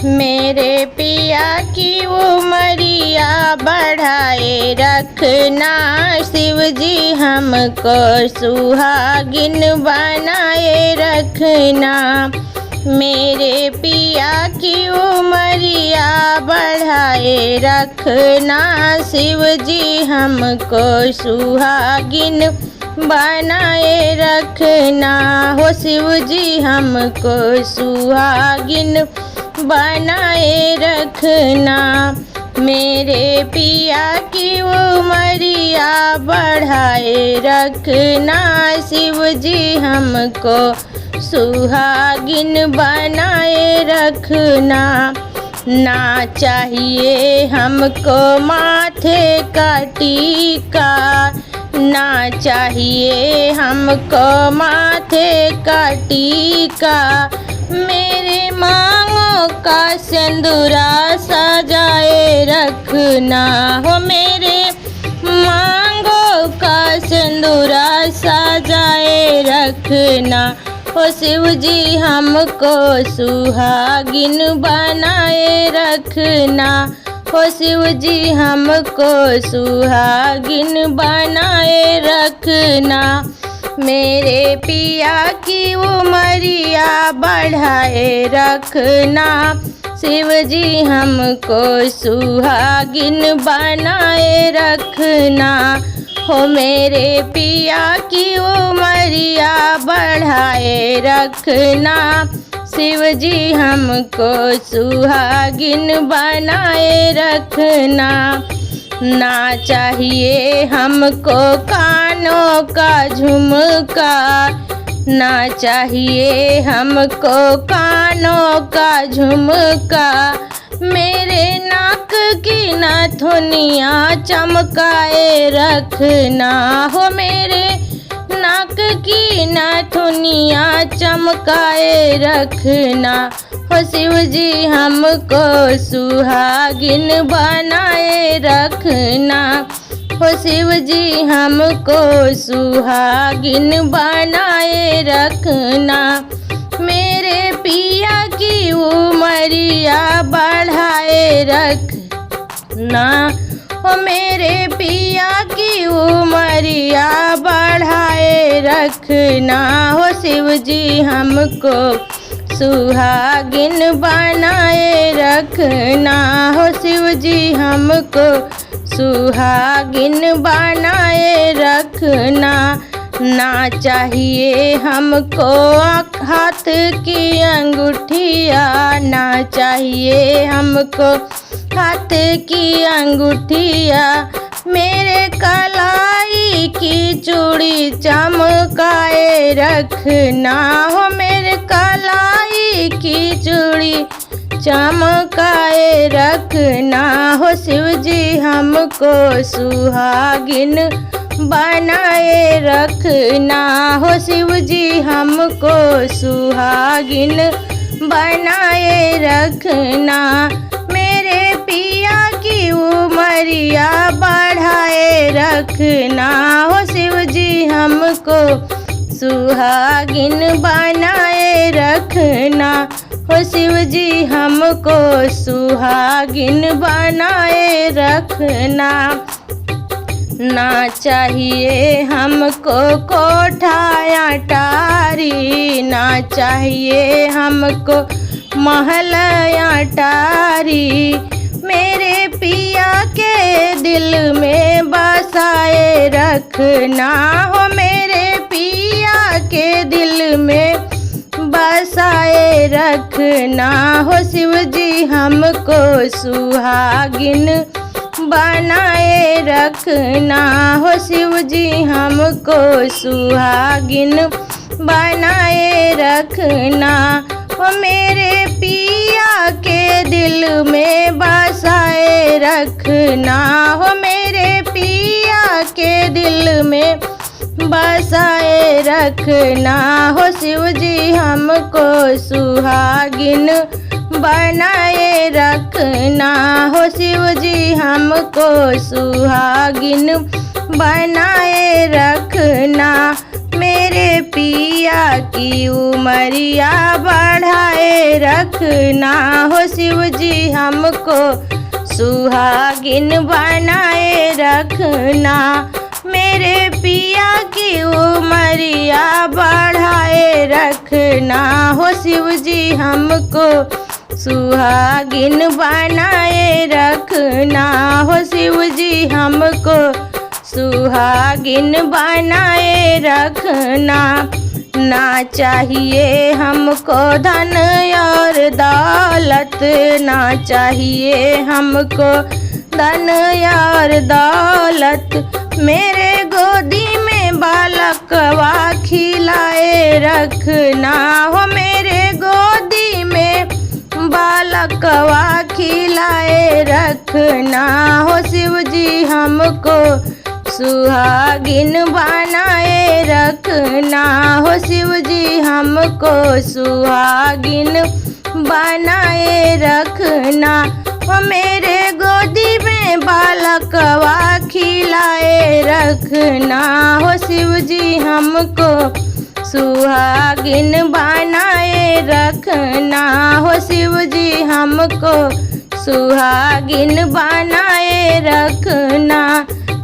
मेरे पिया की उमरिया बढ़ाए रखना, शिव जी हमको सुहागिन बनाए रखना। मेरे पिया की उमरिया बढ़ाए रखना, शिव जी हमको सुहागिन बनाए रखना। हो शिव जी हमको सुहागिन बनाए रखना। मेरे पिया की उमरिया बढ़ाए रखना, शिव जी हमको सुहागिन बनाए रखना। ना चाहिए हमको माथे का टीका, ना चाहिए हमको माथे का टीका। मेरे मांगों का सिंदूरा सजाए रखना, हो मेरे मांगों का सिंदूरा सजाए रखना। हो शिव जी हमको सुहागिन बनाए रखना, हो शिव जी हमको सुहागिन बनाए रखना। मेरे पिया की उमरिया बढ़ाए रखना, शिव जी हमको सुहागिन बनाए रखना। हो मेरे पिया की उमरिया बढ़ाए रखना, शिव जी हमको सुहागिन बनाए रखना। ना चाहिए हमको कानों का झुमका, ना चाहिए हमको कानों का झुमका। मेरे नाक की नथुनिया चमकाए रखना, हो मेरे नाक की नथुनिया चमकाए रखना। हो शिव जी हमको सुहागिन बनाए रखना, हो शिव जी हमको सुहागिन बनाए रखना। मेरे पिया की उमरिया बढ़ाए रखना, हो मेरे पिया की उमरिया बढ़ाए रखना। हो शिव जी हमको सुहागिन बनाए रखना, हो शिव जी हमको सुहागिन बनाए रखना। ना चाहिए हमको हाथ की अंगूठिया, ना चाहिए हमको हाथ की अंगूठिया। मेरे कलाई की चूड़ी चमकाए रखना, हो मेरे कलाई की चूड़ी चमकाए रखना। हो शिव जी हमको सुहागिन बनाए रखना, हो शिव जी हमको सुहागिन बनाए रखना। मेरे पिया की उमरिया बढ़ाए रखना, हो शिव जी हमको सुहागिन बनाए रखना, हो शिव जी हमको सुहागिन बनाए रखना। ना चाहिए हमको कोठाया टारी, ना चाहिए हमको महल टारी। मेरे पिया के दिल में बसाए रखना, हो मेरे पिया के दिल में बसाए रखना। हो शिव जी हमको सुहागिन बनाए रखना, हो शिव जी हमको सुहागिन बनाए रखना। हो मेरे पिया के दिल में बसाए रखना, हो मेरे पिया के दिल में बसाए रखना। हो शिव जी हमको सुहागिन बनाए रखना, हो शिव जी हमको सुहागिन बनाए रखना। मेरे पिया की उमरिया बढ़ाए रखना हो शिव जी हमको सुहागिन बनाए रखना। मेरे पिया की उमरिया बढ़ाए रखना हो शिव जी हमको सुहागिन बनाए रखना हो शिव जी हमको सुहागिन बनाए रखना। ना चाहिए हमको धन और दौलत, ना चाहिए हमको धन और दौलत। मेरे गोदी में बालकवा खिलाए रखना हो मेरे गोदी में बालकवा खिलाए रखना हो शिव जी हमको सुहागिन बनाए रखना हो शिव जी हमको सुहागिन बनाए रखना। हो मेरे गोदी में बालकवा खिलाए रखना हो शिव जी हमको सुहागिन बनाए रखना हो शिव जी हमको सुहागिन बनाए रखना।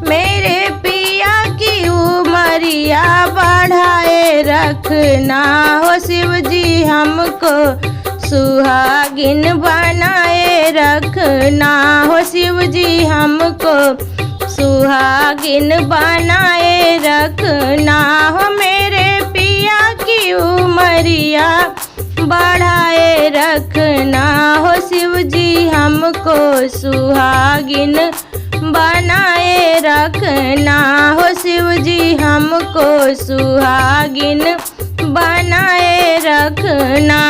मेरे पिया की उमरिया बढ़ाए रखना हो शिव जी हमको सुहागिन बनाए रखना हो शिव जी हमको सुहागिन बनाए रखना। हो मेरे पिया की उमरिया बढ़ाए रखना हो शिव जी हमको सुहागिन बनाए रखना हो शिव जी हमको सुहागिन बनाए रखना।